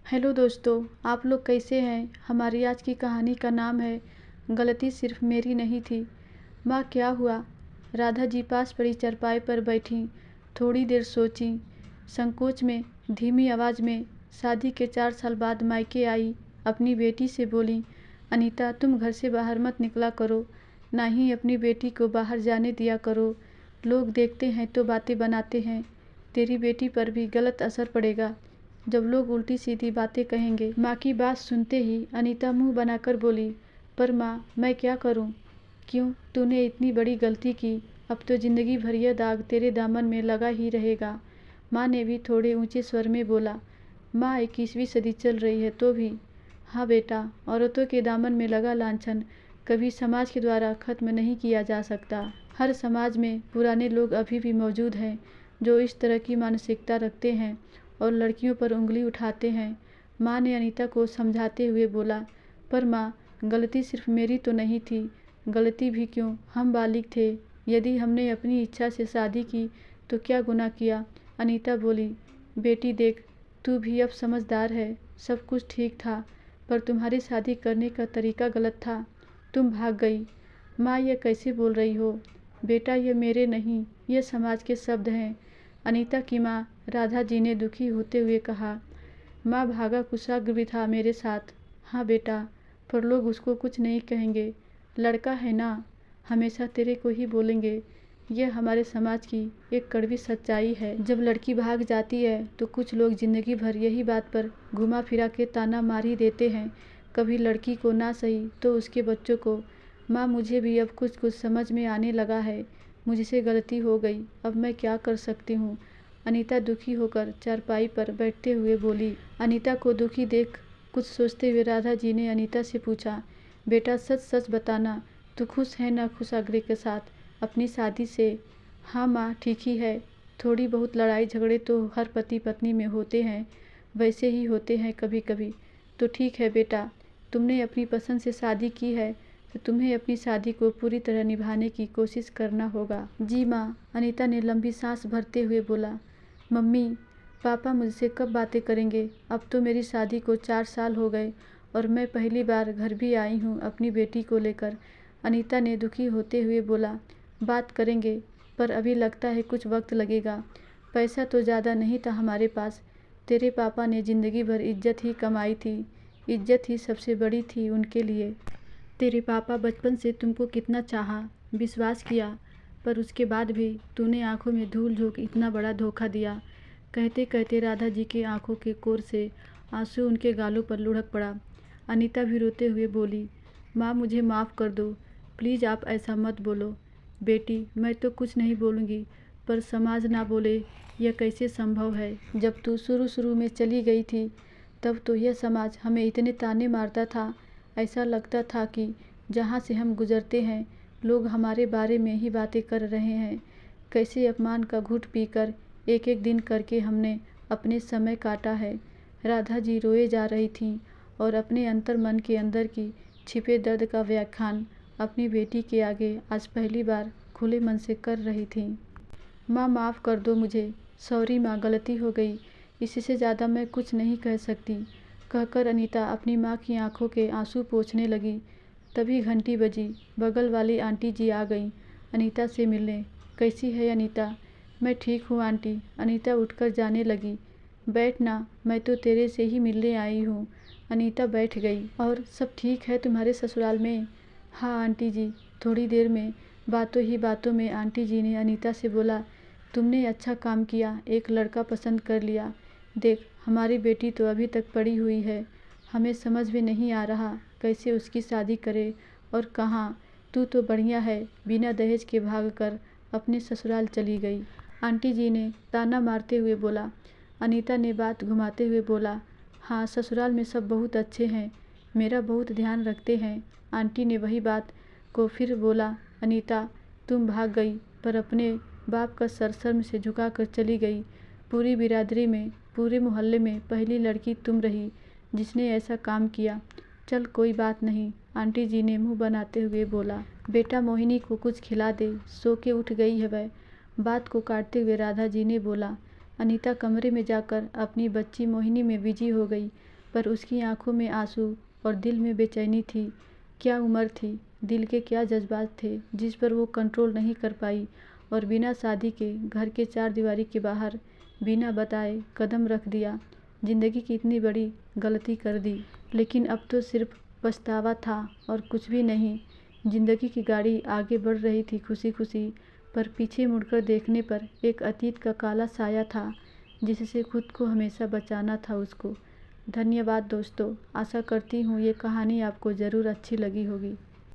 Hello दोस्तों, आप लोग कैसे हैं। हमारी आज की कहानी का नाम है गलती सिर्फ मेरी नहीं थी। माँ क्या हुआ। राधा जी पास पड़ी चरपाई पर बैठी, थोड़ी देर सोची, संकोच में धीमी आवाज़ में शादी के 4 साल बाद मायके आई अपनी बेटी से बोली, अनीता तुम घर से बाहर मत निकला करो, ना ही अपनी बेटी को बाहर जाने दिया करो। लोग देखते हैं तो बातें बनाते हैं, तेरी बेटी पर भी गलत असर पड़ेगा जब लोग उल्टी सीधी बातें कहेंगे। माँ की बात सुनते ही अनीता मुंह बनाकर बोली, पर माँ मैं क्या करूँ। क्यों, तूने इतनी बड़ी गलती की, अब तो ज़िंदगी भर यह दाग तेरे दामन में लगा ही रहेगा। माँ ने भी थोड़े ऊंचे स्वर में बोला। माँ 21वीं सदी चल रही है तो भी। हाँ बेटा, औरतों के दामन में लगा लांछन कभी समाज के द्वारा खत्म नहीं किया जा सकता। हर समाज में पुराने लोग अभी भी मौजूद हैं जो इस तरह की मानसिकता रखते हैं और लड़कियों पर उंगली उठाते हैं। माँ ने अनीता को समझाते हुए बोला, पर माँ गलती सिर्फ मेरी तो नहीं थी। गलती भी क्यों, हम बालिग थे। यदि हमने अपनी इच्छा से शादी की तो क्या गुनाह किया। अनीता बोली, बेटी देख, तू भी अब समझदार है, सब कुछ ठीक था, पर तुम्हारी शादी करने का तरीका गलत था, तुम भाग गई। माँ ये कैसे बोल रही हो। बेटा ये मेरे नहीं, ये समाज के शब्द हैं। अनीता की माँ राधा जी ने दुखी होते हुए कहा, माँ भागा कुशाग्र भी था मेरे साथ। हाँ बेटा, पर लोग उसको कुछ नहीं कहेंगे, लड़का है ना, हमेशा तेरे को ही बोलेंगे। यह हमारे समाज की एक कड़वी सच्चाई है। जब लड़की भाग जाती है तो कुछ लोग जिंदगी भर यही बात पर घुमा फिरा के ताना मार ही देते हैं, कभी लड़की को ना सही तो उसके बच्चों को। माँ मुझे भी अब कुछ कुछ समझ में आने लगा है, मुझसे गलती हो गई, अब मैं क्या कर सकती हूँ। अनीता दुखी होकर चारपाई पर बैठते हुए बोली। अनीता को दुखी देख कुछ सोचते हुए राधा जी ने अनीता से पूछा, बेटा सच सच बताना, तू खुश है ना खुश आगरे के साथ अपनी शादी से। हाँ माँ ठीक ही है, थोड़ी बहुत लड़ाई झगड़े तो हर पति पत्नी में होते हैं, वैसे ही होते हैं कभी कभी। तो ठीक है बेटा, तुमने अपनी पसंद से शादी की है तो तुम्हें अपनी शादी को पूरी तरह निभाने की कोशिश करना होगा। जी माँ, अनीता ने लंबी सांस भरते हुए बोला। मम्मी पापा मुझसे कब बातें करेंगे, अब तो मेरी शादी को 4 साल हो गए और मैं पहली बार घर भी आई हूँ अपनी बेटी को लेकर। अनीता ने दुखी होते हुए बोला, बात करेंगे, पर अभी लगता है कुछ वक्त लगेगा। पैसा तो ज़्यादा नहीं था हमारे पास, तेरे पापा ने ज़िंदगी भर इज्जत ही कमाई थी, इज्जत ही सबसे बड़ी थी उनके लिए। तेरे पापा बचपन से तुमको कितना चाहा, विश्वास किया, पर उसके बाद भी तूने आंखों में धूल झोंक इतना बड़ा धोखा दिया। कहते कहते राधा जी की आंखों के कोर से आंसू उनके गालों पर लुढ़क पड़ा। अनीता भी रोते हुए बोली, माँ मुझे माफ़ कर दो, प्लीज़ आप ऐसा मत बोलो। बेटी मैं तो कुछ नहीं बोलूँगी, पर समाज ना बोले यह कैसे संभव है। जब तू शुरू शुरू में चली गई थी तब तो यह समाज हमें इतने ताने मारता था, ऐसा लगता था कि जहाँ से हम गुजरते हैं लोग हमारे बारे में ही बातें कर रहे हैं। कैसे अपमान का घूंट पीकर एक एक दिन करके हमने अपने समय काटा है। राधा जी रोए जा रही थीं और अपने अंतर मन के अंदर की छिपे दर्द का व्याख्यान अपनी बेटी के आगे आज पहली बार खुले मन से कर रही थीं। माँ माफ़ कर दो मुझे, सॉरी माँ गलती हो गई, इससे ज़्यादा मैं कुछ नहीं कह सकती, कहकर अनीता अपनी माँ की आंखों के आंसू पोंछने लगी। तभी घंटी बजी, बगल वाली आंटी जी आ गईं अनीता से मिलने। कैसी है अनीता। मैं ठीक हूँ आंटी। अनीता उठकर जाने लगी। बैठ ना, मैं तो तेरे से ही मिलने आई हूँ। अनीता बैठ गई। और सब ठीक है तुम्हारे ससुराल में। हाँ आंटी जी, थोड़ी देर में। बातों ही बातों में आंटी जी ने अनीता से बोला, तुमने अच्छा काम किया, एक लड़का पसंद कर लिया। देख हमारी बेटी तो अभी तक पड़ी हुई है, हमें समझ में नहीं आ रहा कैसे उसकी शादी करे और कहाँ। तू तो बढ़िया है, बिना दहेज के भागकर अपने ससुराल चली गई। आंटी जी ने ताना मारते हुए बोला। अनीता ने बात घुमाते हुए बोला, हाँ ससुराल में सब बहुत अच्छे हैं, मेरा बहुत ध्यान रखते हैं। आंटी ने वही बात को फिर बोला, अनीता तुम भाग गई पर अपने बाप का सर शर्म से झुका कर चली गई। पूरी बिरादरी में, पूरे मोहल्ले में पहली लड़की तुम रही जिसने ऐसा काम किया। चल कोई बात नहीं, आंटी जी ने मुंह बनाते हुए बोला। बेटा मोहिनी को कुछ खिला दे, सो के उठ गई है वह। बात को काटते हुए राधा जी ने बोला। अनीता कमरे में जाकर अपनी बच्ची मोहिनी में बिजी हो गई। पर उसकी आंखों में आंसू और दिल में बेचैनी थी। क्या उम्र थी, दिल के क्या जज्बात थे जिस पर वो कंट्रोल नहीं कर पाई और बिना शादी के घर के चार दीवारी के बाहर बिना बताए कदम रख दिया। ज़िंदगी की इतनी बड़ी गलती कर दी, लेकिन अब तो सिर्फ पछतावा था और कुछ भी नहीं। ज़िंदगी की गाड़ी आगे बढ़ रही थी खुशी खुशी, पर पीछे मुड़कर देखने पर एक अतीत का काला साया था जिससे खुद को हमेशा बचाना था उसको। धन्यवाद दोस्तों, आशा करती हूँ ये कहानी आपको ज़रूर अच्छी लगी होगी।